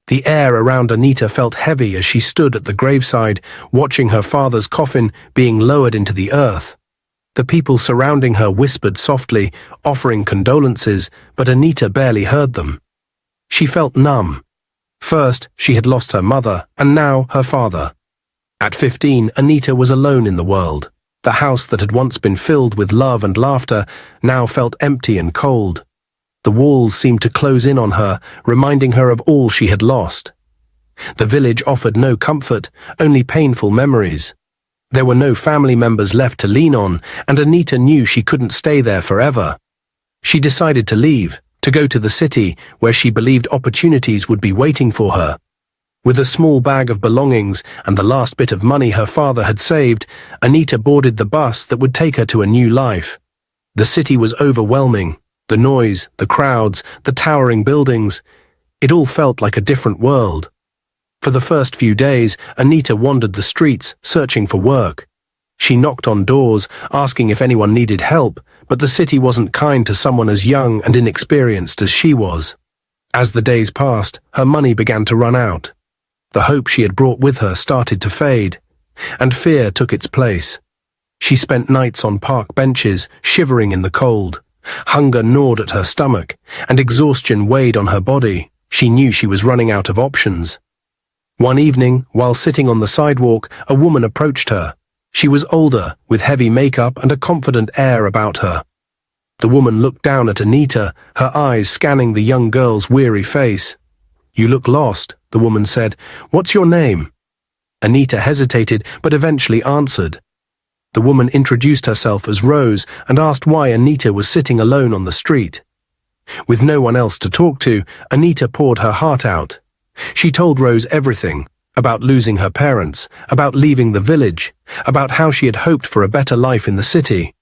The air around Anita felt heavy as she stood at the graveside, watching her father's coffin being lowered into the earth. The people surrounding her whispered softly, offering condolences, but Anita barely heard them. She felt numb. First, she had lost her mother, and now her father. At 15, Anita was alone in the world. The house that had once been filled with love and laughter now felt empty and cold. The walls seemed to close in on her, reminding her of all she had lost. The village offered no comfort, only painful memories. There were no family members left to lean on, and Anita knew she couldn't stay there forever. She decided to leave, to go to the city, where she believed opportunities would be waiting for her. With a small bag of belongings and the last bit of money her father had saved, Anita boarded the bus that would take her to a new life. The city was overwhelming. The noise, the crowds, the towering buildings. It all felt like a different world. For the first few days, Anita wandered the streets, searching for work. She knocked on doors, asking if anyone needed help, but the city wasn't kind to someone as young and inexperienced as she was. As the days passed, her money began to run out. The hope she had brought with her started to fade, and fear took its place. She spent nights on park benches, shivering in the cold. Hunger gnawed at her stomach, and exhaustion weighed on her body. She knew she was running out of options. One evening, while sitting on the sidewalk, a woman approached her. She was older, with heavy makeup and a confident air about her. The woman looked down at Anita, her eyes scanning the young girl's weary face. "You look lost," the woman said. "What's your name?" Anita hesitated, but eventually answered. The woman introduced herself as Rose and asked why Anita was sitting alone on the street. With no one else to talk to, Anita poured her heart out. She told Rose everything, about losing her parents, about leaving the village, about how she had hoped for a better life in the city.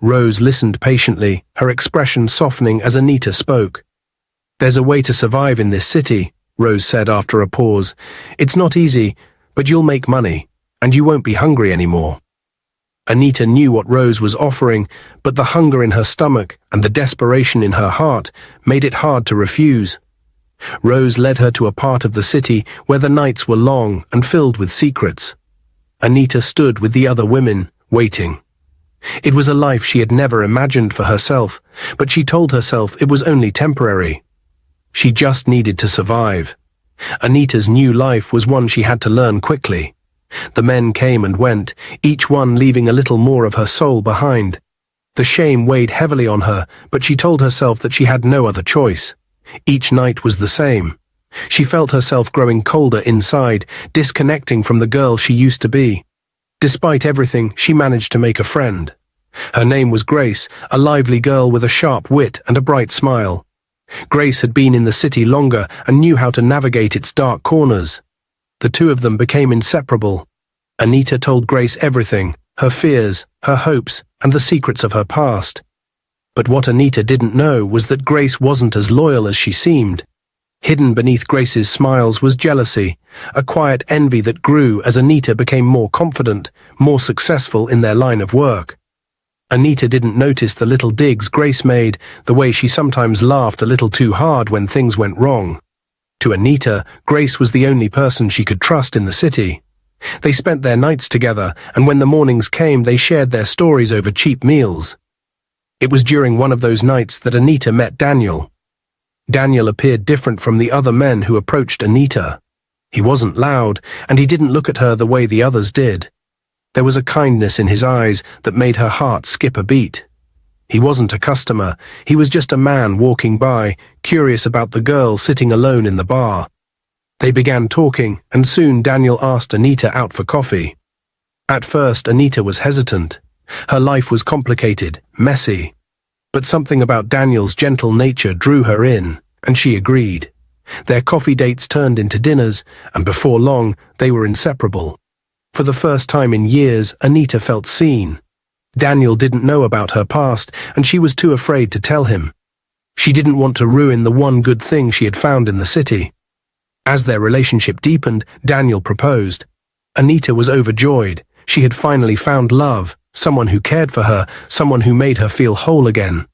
Rose listened patiently, her expression softening as Anita spoke. "There's a way to survive in this city," Rose said after a pause. "It's not easy, but you'll make money, and you won't be hungry anymore." Anita knew what Rose was offering, but the hunger in her stomach and the desperation in her heart made it hard to refuse. Rose led her to a part of the city where the nights were long and filled with secrets. Anita stood with the other women, waiting. It was a life she had never imagined for herself, but she told herself it was only temporary. She just needed to survive. Anita's new life was one she had to learn quickly. The men came and went, each one leaving a little more of her soul behind. The shame weighed heavily on her, but she told herself that she had no other choice. Each night was the same. She felt herself growing colder inside, disconnecting from the girl she used to be. Despite everything, she managed to make a friend. Her name was Grace, a lively girl with a sharp wit and a bright smile. Grace had been in the city longer and knew how to navigate its dark corners. The two of them became inseparable. Anita told Grace everything, her fears, her hopes, and the secrets of her past. But what Anita didn't know was that Grace wasn't as loyal as she seemed. Hidden beneath Grace's smiles was jealousy, a quiet envy that grew as Anita became more confident, more successful in their line of work. Anita didn't notice the little digs Grace made, the way she sometimes laughed a little too hard when things went wrong. To Anita, Grace was the only person she could trust in the city. They spent their nights together, and when the mornings came, they shared their stories over cheap meals. It was during one of those nights that Anita met Daniel. Daniel appeared different from the other men who approached Anita. He wasn't loud, and he didn't look at her the way the others did. There was a kindness in his eyes that made her heart skip a beat. He wasn't a customer, he was just a man walking by, curious about the girl sitting alone in the bar. They began talking, and soon Daniel asked Anita out for coffee. At first, Anita was hesitant. Her life was complicated, messy. But something about Daniel's gentle nature drew her in, and she agreed. Their coffee dates turned into dinners, and before long, they were inseparable. For the first time in years, Anita felt seen. Daniel didn't know about her past, and she was too afraid to tell him. She didn't want to ruin the one good thing she had found in the city. As their relationship deepened, Daniel proposed. Anita was overjoyed. She had finally found love, someone who cared for her, someone who made her feel whole again.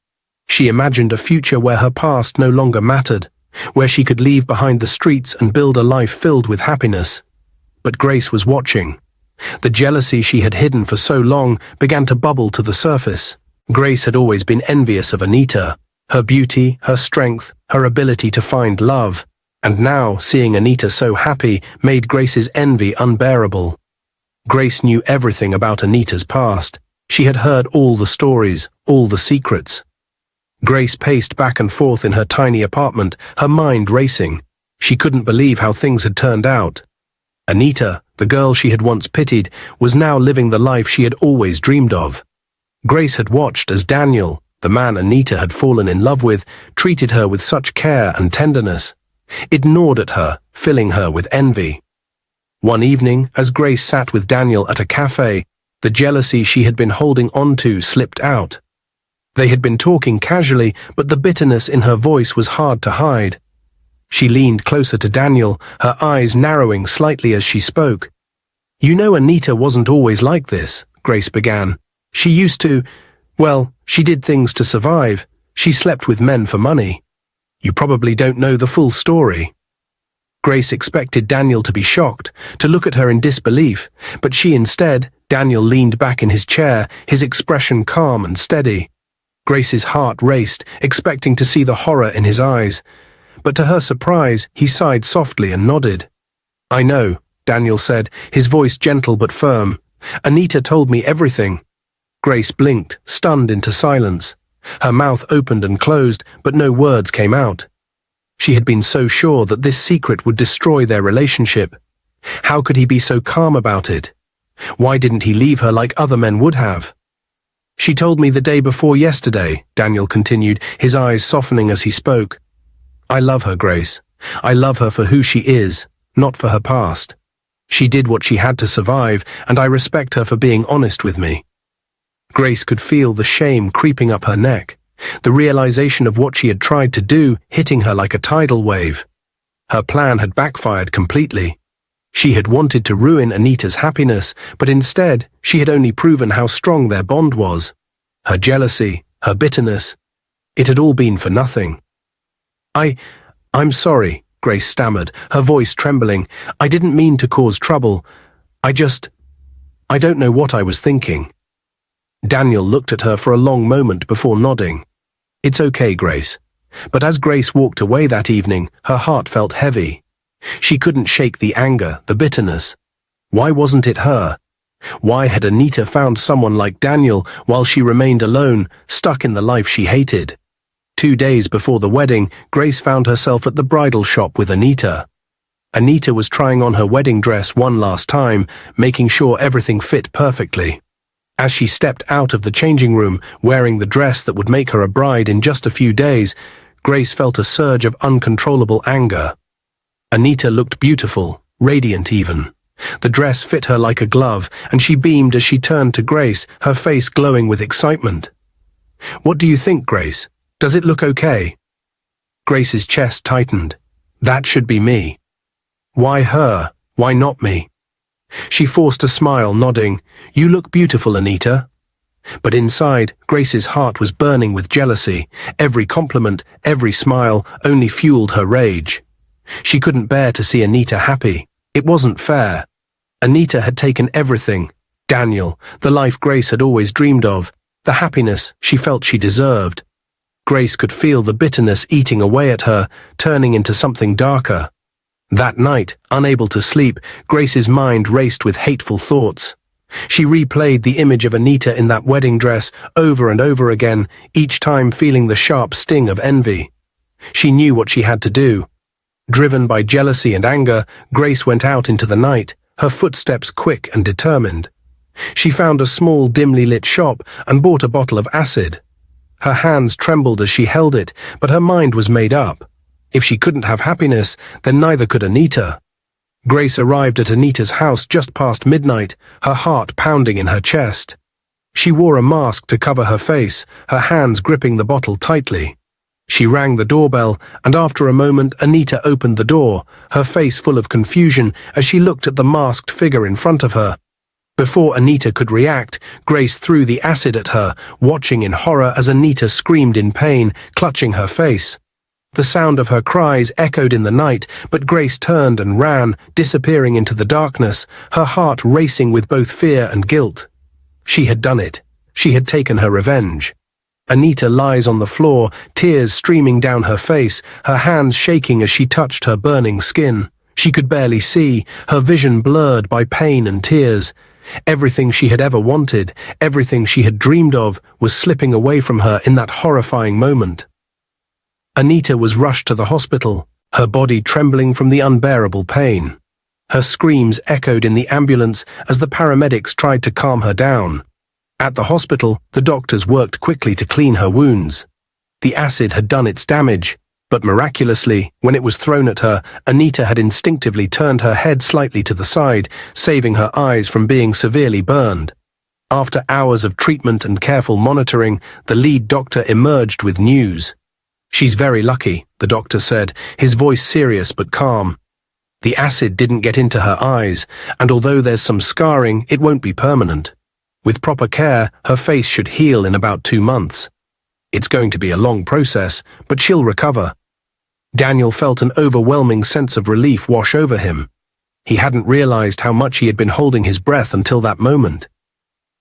She imagined a future where her past no longer mattered, where she could leave behind the streets and build a life filled with happiness. But Grace was watching. The jealousy she had hidden for so long began to bubble to the surface. Grace had always been envious of Anita, her beauty, her strength, her ability to find love, and now seeing Anita so happy made Grace's envy unbearable. Grace knew everything about Anita's past. She had heard all the stories, all the secrets. Grace paced back and forth in her tiny apartment, her mind racing. She couldn't believe how things had turned out. Anita, the girl she had once pitied, was now living the life she had always dreamed of. Grace had watched as Daniel, the man Anita had fallen in love with, treated her with such care and tenderness. It gnawed at her, filling her with envy. One evening, as Grace sat with Daniel at a cafe, the jealousy she had been holding on to slipped out. They had been talking casually, but the bitterness in her voice was hard to hide. She leaned closer to Daniel, her eyes narrowing slightly as she spoke. "You know Anita wasn't always like this," Grace began. "She used to, well, she did things to survive. She slept with men for money. You probably don't know the full story." Grace expected Daniel to be shocked, to look at her in disbelief, but Daniel leaned back in his chair, his expression calm and steady. Grace's heart raced, expecting to see the horror in his eyes. But to her surprise, he sighed softly and nodded. "I know," Daniel said, his voice gentle but firm. "Anita told me everything." Grace blinked, stunned into silence. Her mouth opened and closed, but no words came out. She had been so sure that this secret would destroy their relationship. How could he be so calm about it? Why didn't he leave her like other men would have? "She told me the day before yesterday," Daniel continued, his eyes softening as he spoke. "I love her, Grace. I love her for who she is, not for her past. She did what she had to survive, and I respect her for being honest with me." Grace could feel the shame creeping up her neck, the realization of what she had tried to do hitting her like a tidal wave. Her plan had backfired completely. She had wanted to ruin Anita's happiness, but instead she had only proven how strong their bond was. Her jealousy, her bitterness, it had all been for nothing. I'm sorry," Grace stammered, her voice trembling. "I didn't mean to cause trouble. I don't know what I was thinking." Daniel looked at her for a long moment before nodding. "It's okay, Grace." But as Grace walked away that evening, her heart felt heavy. She couldn't shake the anger, the bitterness. Why wasn't it her? Why had Anita found someone like Daniel while she remained alone, stuck in the life she hated? 2 days before the wedding, Grace found herself at the bridal shop with Anita. Anita was trying on her wedding dress one last time, making sure everything fit perfectly. As she stepped out of the changing room, wearing the dress that would make her a bride in just a few days, Grace felt a surge of uncontrollable anger. Anita looked beautiful, radiant even. The dress fit her like a glove, and she beamed as she turned to Grace, her face glowing with excitement. "What do you think, Grace? Does it look okay?" Grace's chest tightened. That should be me. Why her? Why not me? She forced a smile, nodding. "You look beautiful, Anita." But inside, Grace's heart was burning with jealousy. Every compliment, every smile only fueled her rage. She couldn't bear to see Anita happy. It wasn't fair. Anita had taken everything. Daniel, the life Grace had always dreamed of, the happiness she felt she deserved. Grace could feel the bitterness eating away at her, turning into something darker. That night, unable to sleep, Grace's mind raced with hateful thoughts. She replayed the image of Anita in that wedding dress over and over again, each time feeling the sharp sting of envy. She knew what she had to do. Driven by jealousy and anger, Grace went out into the night, her footsteps quick and determined. She found a small, dimly lit shop and bought a bottle of acid. Her hands trembled as she held it, but her mind was made up. If she couldn't have happiness, then neither could Anita. Grace arrived at Anita's house just past midnight, her heart pounding in her chest. She wore a mask to cover her face, her hands gripping the bottle tightly. She rang the doorbell, and after a moment Anita opened the door, her face full of confusion as she looked at the masked figure in front of her. Before Anita could react, Grace threw the acid at her, watching in horror as Anita screamed in pain, clutching her face. The sound of her cries echoed in the night, but Grace turned and ran, disappearing into the darkness, her heart racing with both fear and guilt. She had done it. She had taken her revenge. Anita lies on the floor, tears streaming down her face, her hands shaking as she touched her burning skin. She could barely see, her vision blurred by pain and tears. Everything she had ever wanted, everything she had dreamed of, was slipping away from her in that horrifying moment. Anita was rushed to the hospital, her body trembling from the unbearable pain. Her screams echoed in the ambulance as the paramedics tried to calm her down. At the hospital, the doctors worked quickly to clean her wounds. The acid had done its damage, but miraculously, when it was thrown at her, Anita had instinctively turned her head slightly to the side, saving her eyes from being severely burned. After hours of treatment and careful monitoring, the lead doctor emerged with news. "She's very lucky," the doctor said, his voice serious but calm. "The acid didn't get into her eyes, and although there's some scarring, it won't be permanent. With proper care, her face should heal in about 2 months. It's going to be a long process, but she'll recover." Daniel felt an overwhelming sense of relief wash over him. He hadn't realized how much he had been holding his breath until that moment.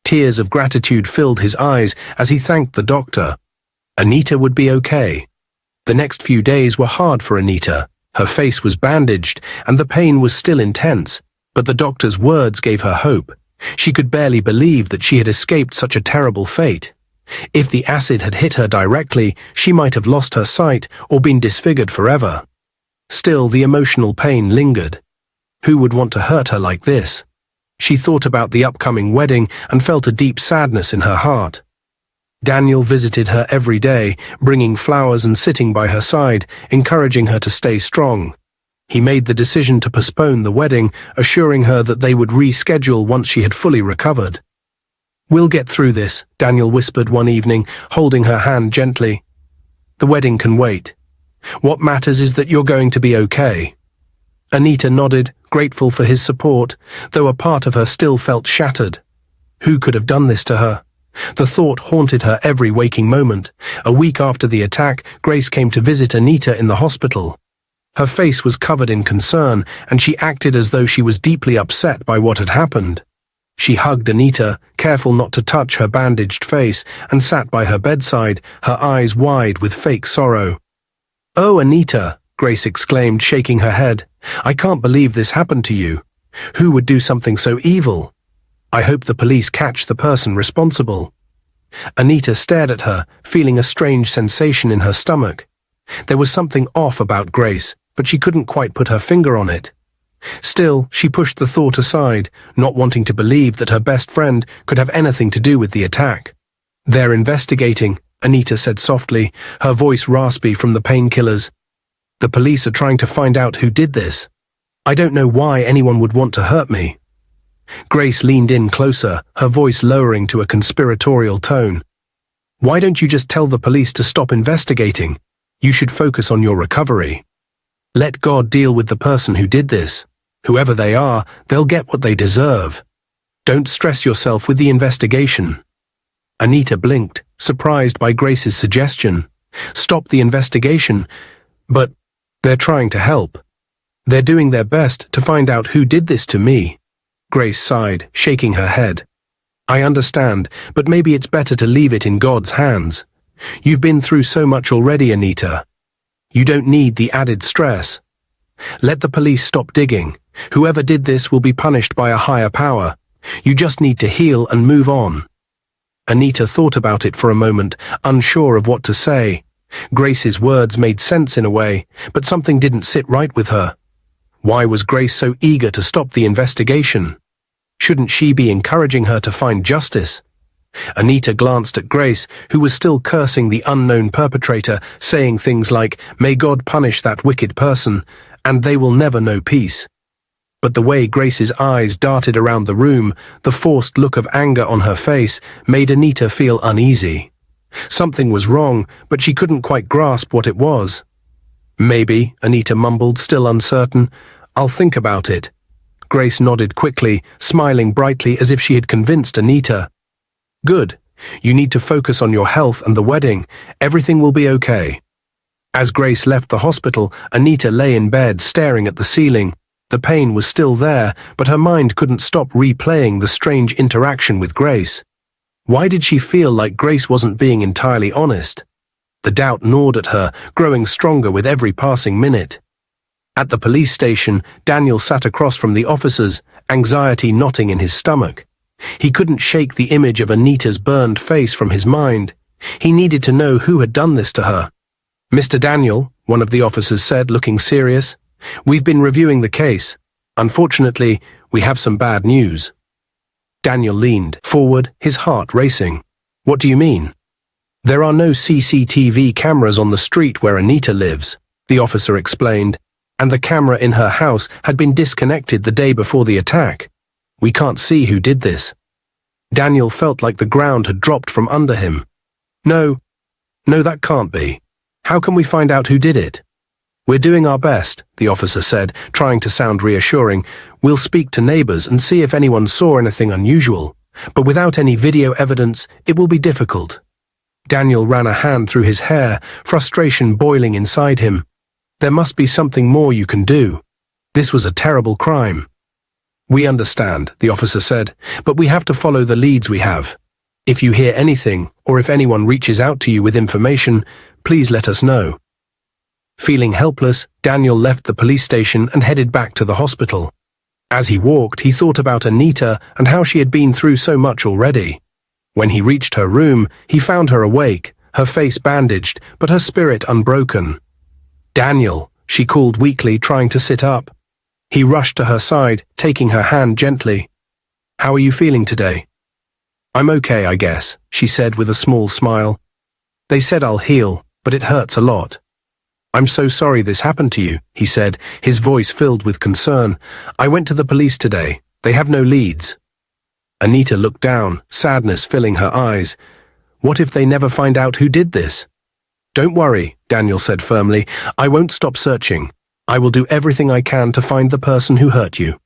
Tears of gratitude filled his eyes as he thanked the doctor. Anita would be okay. The next few days were hard for Anita. Her face was bandaged, and the pain was still intense, but the doctor's words gave her hope. She could barely believe that she had escaped such a terrible fate. If the acid had hit her directly, she might have lost her sight or been disfigured forever. Still, the emotional pain lingered. Who would want to hurt her like this? She thought about the upcoming wedding and felt a deep sadness in her heart. Daniel visited her every day, bringing flowers and sitting by her side, encouraging her to stay strong. He made the decision to postpone the wedding, assuring her that they would reschedule once she had fully recovered. "We'll get through this," Daniel whispered one evening, holding her hand gently. "The wedding can wait. What matters is that you're going to be okay." Anita nodded, grateful for his support, though a part of her still felt shattered. Who could have done this to her? The thought haunted her every waking moment. A week after the attack, Grace came to visit Anita in the hospital. Her face was covered in concern, and she acted as though she was deeply upset by what had happened. She hugged Anita, careful not to touch her bandaged face, and sat by her bedside, her eyes wide with fake sorrow. "Oh, Anita," Grace exclaimed, shaking her head. "I can't believe this happened to you. Who would do something so evil? I hope the police catch the person responsible." Anita stared at her, feeling a strange sensation in her stomach. There was something off about Grace, but she couldn't quite put her finger on it. Still, she pushed the thought aside, not wanting to believe that her best friend could have anything to do with the attack. "They're investigating," Anita said softly, her voice raspy from the painkillers. "The police are trying to find out who did this. I don't know why anyone would want to hurt me." Grace leaned in closer, her voice lowering to a conspiratorial tone. "Why don't you just tell the police to stop investigating? You should focus on your recovery. Let God deal with the person who did this. Whoever they are, they'll get what they deserve. Don't stress yourself with the investigation." Anita blinked, surprised by Grace's suggestion. Stop the investigation? But they're trying to help. They're doing their best to find out who did this to me. Grace sighed, shaking her head. "I understand, but maybe it's better to leave it in God's hands. You've been through so much already, Anita. You don't need the added stress. Let the police stop digging. Whoever did this will be punished by a higher power. You just need to heal and move on." Anita thought about it for a moment, unsure of what to say. Grace's words made sense in a way, but something didn't sit right with her. Why was Grace so eager to stop the investigation? Shouldn't she be encouraging her to find justice? Anita glanced at Grace, who was still cursing the unknown perpetrator, saying things like, "May God punish that wicked person, and they will never know peace." But the way Grace's eyes darted around the room, the forced look of anger on her face, made Anita feel uneasy. Something was wrong, but she couldn't quite grasp what it was. "Maybe," Anita mumbled, still uncertain. "I'll think about it." Grace nodded quickly, smiling brightly as if she had convinced Anita. "Good. You need to focus on your health and the wedding. Everything will be okay." As Grace left the hospital, Anita lay in bed staring at the ceiling. The pain was still there, but her mind couldn't stop replaying the strange interaction with Grace. Why did she feel like Grace wasn't being entirely honest? The doubt gnawed at her, growing stronger with every passing minute. At the police station, Daniel sat across from the officers, anxiety knotting in his stomach. He couldn't shake the image of Anita's burned face from his mind. He needed to know who had done this to her. "Mr. Daniel," one of the officers said, looking serious, "we've been reviewing the case. Unfortunately, we have some bad news." Daniel leaned forward, his heart racing. "What do you mean?" "There are no CCTV cameras on the street where Anita lives," the officer explained, "and the camera in her house had been disconnected the day before the attack. We can't see who did this." Daniel felt like the ground had dropped from under him. No, that can't be. How can we find out who did it?" "We're doing our best," the officer said, trying to sound reassuring. "We'll speak to neighbors and see if anyone saw anything unusual. But without any video evidence, it will be difficult." Daniel ran a hand through his hair, frustration boiling inside him. There must be something more you can do. This was a terrible crime. "We understand," the officer said, "but we have to follow the leads we have. If you hear anything, or if anyone reaches out to you with information, please let us know." Feeling helpless, Daniel left the police station and headed back to the hospital. As he walked, he thought about Anita and how she had been through so much already. When he reached her room, he found her awake, her face bandaged, but her spirit unbroken. "Daniel," she called weakly, trying to sit up. He rushed to her side, taking her hand gently. "How are you feeling today?" "I'm okay, I guess," she said with a small smile. "They said I'll heal, but it hurts a lot." "I'm so sorry this happened to you," he said, his voice filled with concern. "I went to the police today. They have no leads." Anita looked down, sadness filling her eyes. What if they never find out who did this? "Don't worry," Daniel said firmly. "I won't stop searching. I will do everything I can to find the person who hurt you."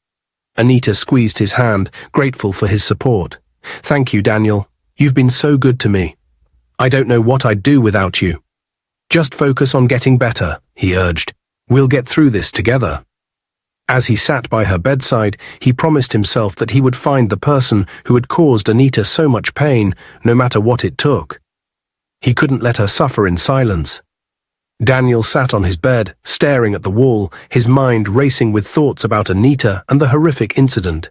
Anita squeezed his hand, grateful for his support. "Thank you, Daniel. You've been so good to me. I don't know what I'd do without you." "Just focus on getting better," he urged. "We'll get through this together." As he sat by her bedside, he promised himself that he would find the person who had caused Anita so much pain, no matter what it took. He couldn't let her suffer in silence. Daniel sat on his bed, staring at the wall, his mind racing with thoughts about Anita and the horrific incident.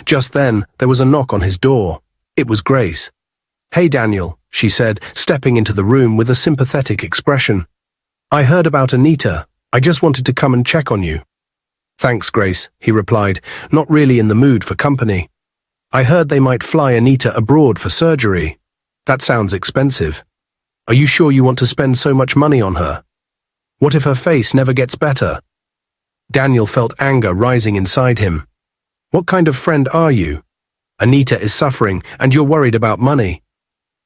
Just then, there was a knock on his door. It was Grace. "Hey, Daniel," she said, stepping into the room with a sympathetic expression. "I heard about Anita. I just wanted to come and check on you." "Thanks, Grace," he replied, not really in the mood for company. "I heard they might fly Anita abroad for surgery. That sounds expensive. Are you sure you want to spend so much money on her? What if her face never gets better?" Daniel felt anger rising inside him. "What kind of friend are you? Anita is suffering, and you're worried about money."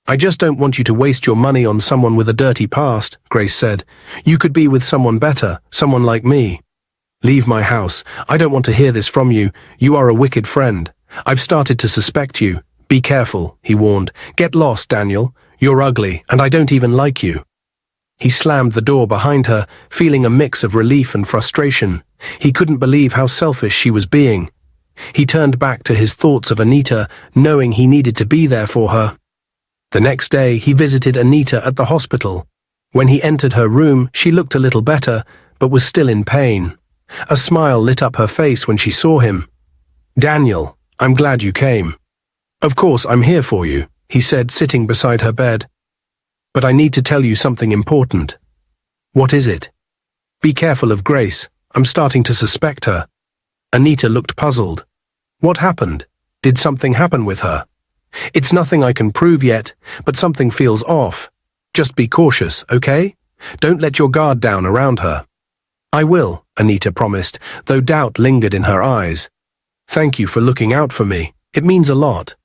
"I just don't want you to waste your money on someone with a dirty past," Grace said. "You could be with someone better, someone like me." "Leave my house. I don't want to hear this from you. You are a wicked friend. I've started to suspect you. Be careful," he warned. "Get lost, Daniel. You're ugly, and I don't even like you." He slammed the door behind her, feeling a mix of relief and frustration. He couldn't believe how selfish she was being. He turned back to his thoughts of Anita, knowing he needed to be there for her. The next day, he visited Anita at the hospital. When he entered her room, she looked a little better, but was still in pain. A smile lit up her face when she saw him. "Daniel, I'm glad you came." "Of course, I'm here for you," he said, sitting beside her bed. "But I need to tell you something important." "What is it?" "Be careful of Grace. I'm starting to suspect her." Anita looked puzzled. "What happened? Did something happen with her?" "It's nothing I can prove yet, but something feels off. Just be cautious, okay? Don't let your guard down around her." "I will," Anita promised, though doubt lingered in her eyes. "Thank you for looking out for me. It means a lot."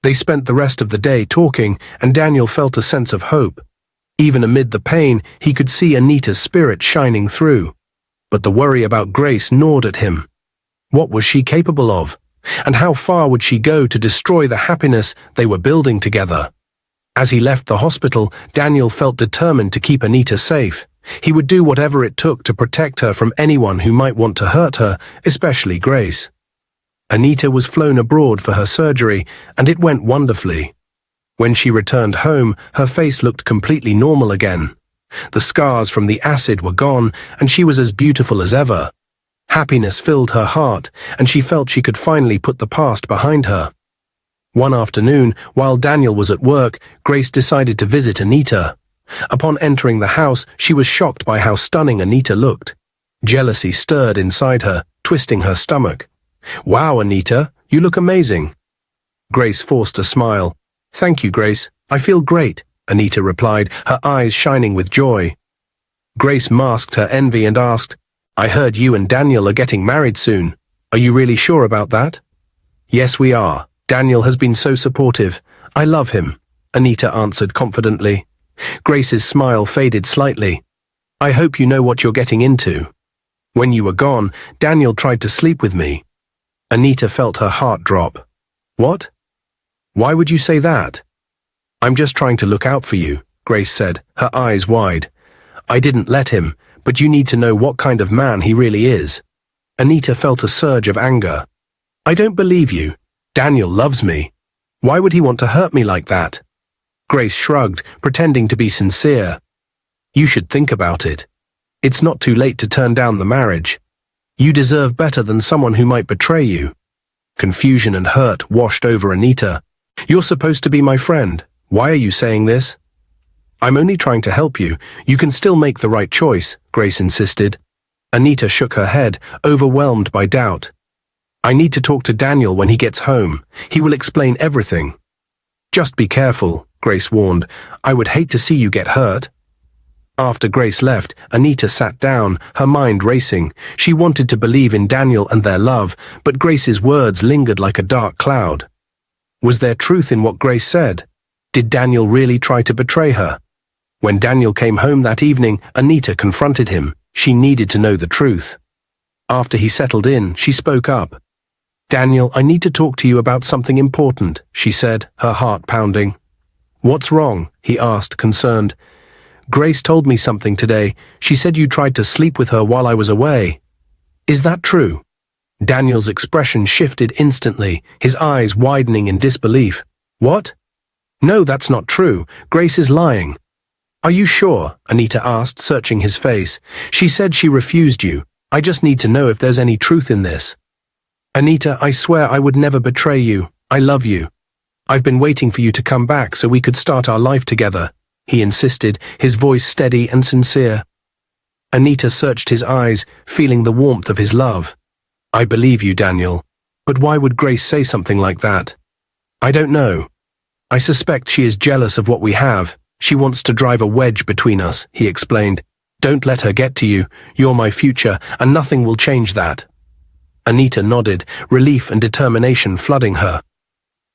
They spent the rest of the day talking, and Daniel felt a sense of hope. Even amid the pain, he could see Anita's spirit shining through. But the worry about Grace gnawed at him. What was she capable of? And how far would she go to destroy the happiness they were building together? As he left the hospital, Daniel felt determined to keep Anita safe. He would do whatever it took to protect her from anyone who might want to hurt her, especially Grace. Anita was flown abroad for her surgery, and it went wonderfully. When she returned home, her face looked completely normal again. The scars from the acid were gone, and she was as beautiful as ever. Happiness filled her heart, and she felt she could finally put the past behind her. One afternoon, while Daniel was at work, Grace decided to visit Anita. Upon entering the house, she was shocked by how stunning Anita looked. Jealousy stirred inside her, twisting her stomach. "Wow, Anita, you look amazing." Grace forced a smile. "Thank you, Grace. I feel great," Anita replied, her eyes shining with joy. Grace masked her envy and asked, "I heard you and Daniel are getting married soon. Are you really sure about that?" "Yes, we are. Daniel has been so supportive. I love him," Anita answered confidently. Grace's smile faded slightly. "I hope you know what you're getting into. When you were gone, Daniel tried to sleep with me." Anita felt her heart drop. "What? Why would you say that?" "I'm just trying to look out for you," Grace said, her eyes wide. "I didn't let him, but you need to know what kind of man he really is." Anita felt a surge of anger. "I don't believe you. Daniel loves me. Why would he want to hurt me like that?" Grace shrugged, pretending to be sincere. "You should think about it. It's not too late to turn down the marriage. You deserve better than someone who might betray you." Confusion and hurt washed over Anita. "You're supposed to be my friend. Why are you saying this?" "I'm only trying to help you. You can still make the right choice," Grace insisted. Anita shook her head, overwhelmed by doubt. "I need to talk to Daniel when he gets home. He will explain everything." "Just be careful," Grace warned. "I would hate to see you get hurt." After Grace left, Anita sat down, her mind racing. She wanted to believe in Daniel and their love, but Grace's words lingered like a dark cloud. Was there truth in what Grace said? Did Daniel really try to betray her? When Daniel came home that evening, Anita confronted him. She needed to know the truth. After he settled in, she spoke up. "Daniel, I need to talk to you about something important," she said, her heart pounding. "What's wrong?" he asked, concerned. "Grace told me something today. She said you tried to sleep with her while I was away. Is that true?" Daniel's expression shifted instantly, his eyes widening in disbelief. "What? No, that's not true. Grace is lying." "Are you sure?" Anita asked, searching his face. "She said she refused you. I just need to know if there's any truth in this." "Anita, I swear I would never betray you. I love you. I've been waiting for you to come back so we could start our life together," he insisted, his voice steady and sincere. Anita searched his eyes, feeling the warmth of his love. "I believe you, Daniel. But why would Grace say something like that?" "I don't know. I suspect she is jealous of what we have. She wants to drive a wedge between us," he explained. "Don't let her get to you. You're my future, and nothing will change that." Anita nodded, relief and determination flooding her.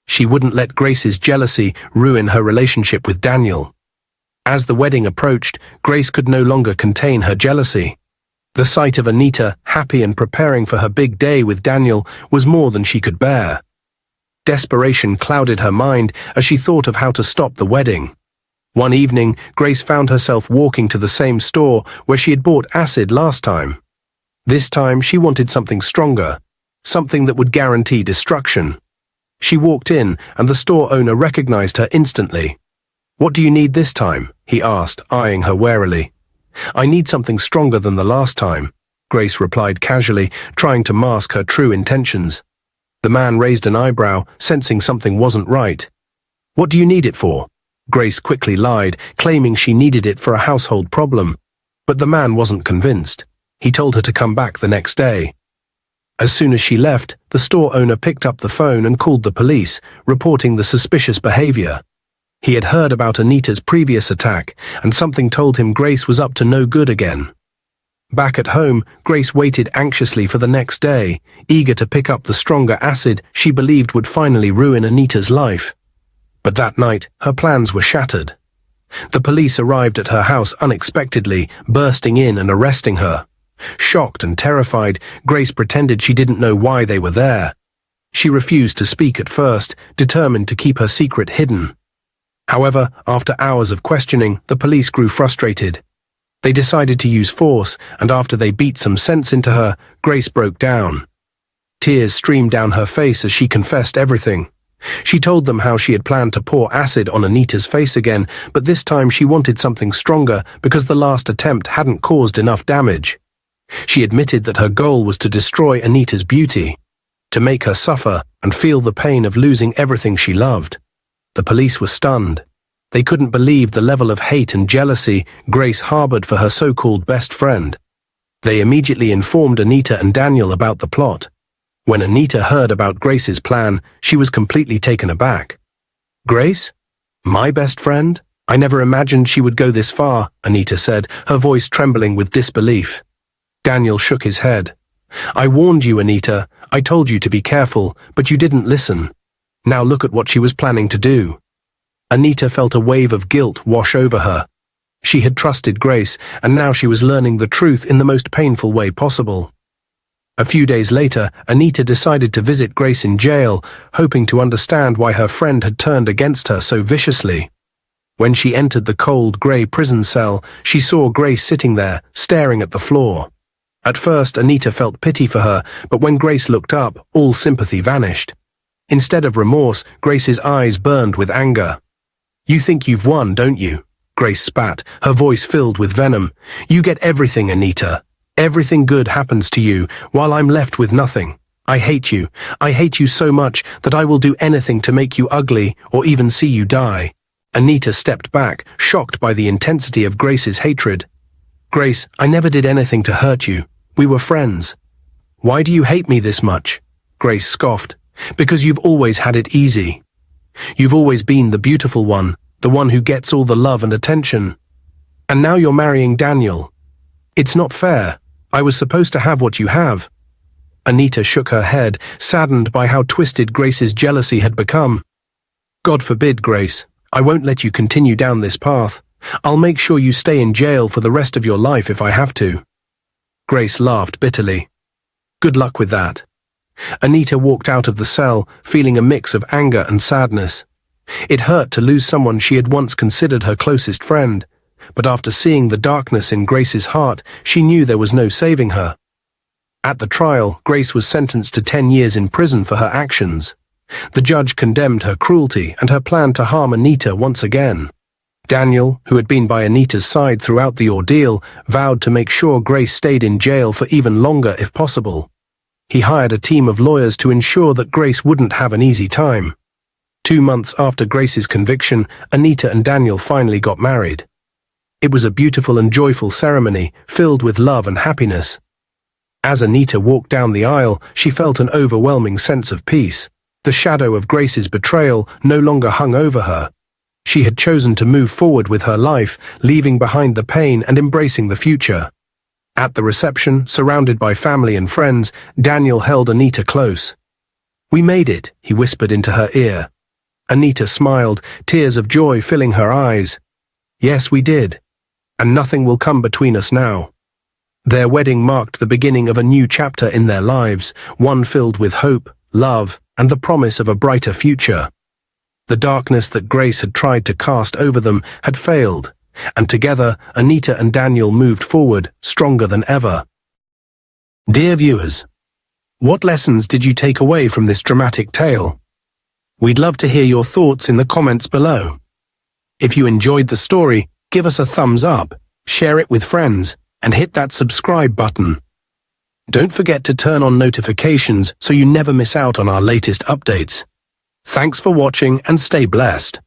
She wouldn't let Grace's jealousy ruin her relationship with Daniel. As the wedding approached, Grace could no longer contain her jealousy. The sight of Anita, happy and preparing for her big day with Daniel, was more than she could bear. Desperation clouded her mind as she thought of how to stop the wedding. One evening, Grace found herself walking to the same store where she had bought acid last time. This time, she wanted something stronger, something that would guarantee destruction. She walked in, and the store owner recognized her instantly. "What do you need this time?" he asked, eyeing her warily. "I need something stronger than the last time," Grace replied casually, trying to mask her true intentions. The man raised an eyebrow, sensing something wasn't right. "What do you need it for?" Grace quickly lied, claiming she needed it for a household problem. But the man wasn't convinced. He told her to come back the next day. As soon as she left, the store owner picked up the phone and called the police, reporting the suspicious behavior. He had heard about Anita's previous attack, and something told him Grace was up to no good again. Back at home, Grace waited anxiously for the next day, eager to pick up the stronger acid she believed would finally ruin Anita's life. But that night, her plans were shattered. The police arrived at her house unexpectedly, bursting in and arresting her. Shocked and terrified, Grace pretended she didn't know why they were there. She refused to speak at first, determined to keep her secret hidden. However, after hours of questioning, the police grew frustrated. They decided to use force, and after they beat some sense into her, Grace broke down. Tears streamed down her face as she confessed everything. She told them how she had planned to pour acid on Anita's face again, but this time she wanted something stronger because the last attempt hadn't caused enough damage. She admitted that her goal was to destroy Anita's beauty, to make her suffer and feel the pain of losing everything she loved. The police were stunned. They couldn't believe the level of hate and jealousy Grace harbored for her so-called best friend. They immediately informed Anita and Daniel about the plot. When Anita heard about Grace's plan, she was completely taken aback. "Grace? My best friend? I never imagined she would go this far," Anita said, her voice trembling with disbelief. Daniel shook his head. "I warned you, Anita. I told you to be careful, but you didn't listen. Now look at what she was planning to do." Anita felt a wave of guilt wash over her. She had trusted Grace, and now she was learning the truth in the most painful way possible. A few days later, Anita decided to visit Grace in jail, hoping to understand why her friend had turned against her so viciously. When she entered the cold, grey prison cell, she saw Grace sitting there, staring at the floor. At first, Anita felt pity for her, but when Grace looked up, all sympathy vanished. Instead of remorse, Grace's eyes burned with anger. "You think you've won, don't you?" Grace spat, her voice filled with venom. "You get everything, Anita. Everything good happens to you, while I'm left with nothing. I hate you. I hate you so much that I will do anything to make you ugly or even see you die." Anita stepped back, shocked by the intensity of Grace's hatred. "Grace, I never did anything to hurt you. We were friends." "Why do you hate me this much?" Grace scoffed. "Because you've always had it easy. You've always been the beautiful one, the one who gets all the love and attention. And now you're marrying Daniel. It's not fair. I was supposed to have what you have." Anita shook her head, saddened by how twisted Grace's jealousy had become. "God forbid, Grace. I won't let you continue down this path. I'll make sure you stay in jail for the rest of your life if I have to." Grace laughed bitterly. "Good luck with that." Anita walked out of the cell, feeling a mix of anger and sadness. It hurt to lose someone she had once considered her closest friend, but after seeing the darkness in Grace's heart, she knew there was no saving her. At the trial, Grace was sentenced to 10 years in prison for her actions. The judge condemned her cruelty and her plan to harm Anita once again. Daniel, who had been by Anita's side throughout the ordeal, vowed to make sure Grace stayed in jail for even longer if possible. He hired a team of lawyers to ensure that Grace wouldn't have an easy time. 2 months after Grace's conviction, Anita and Daniel finally got married. It was a beautiful and joyful ceremony, filled with love and happiness. As Anita walked down the aisle, she felt an overwhelming sense of peace. The shadow of Grace's betrayal no longer hung over her. She had chosen to move forward with her life, leaving behind the pain and embracing the future. At the reception, surrounded by family and friends, Daniel held Anita close. "We made it," he whispered into her ear. Anita smiled, tears of joy filling her eyes. "Yes, we did. And nothing will come between us now." Their wedding marked the beginning of a new chapter in their lives, one filled with hope, love, and the promise of a brighter future. The darkness that Grace had tried to cast over them had failed, and together Anita and Daniel moved forward, stronger than ever. Dear viewers, what lessons did you take away from this dramatic tale? We'd love to hear your thoughts in the comments below. If you enjoyed the story, give us a thumbs up, share it with friends, and hit that subscribe button. Don't forget to turn on notifications so you never miss out on our latest updates. Thanks for watching and stay blessed.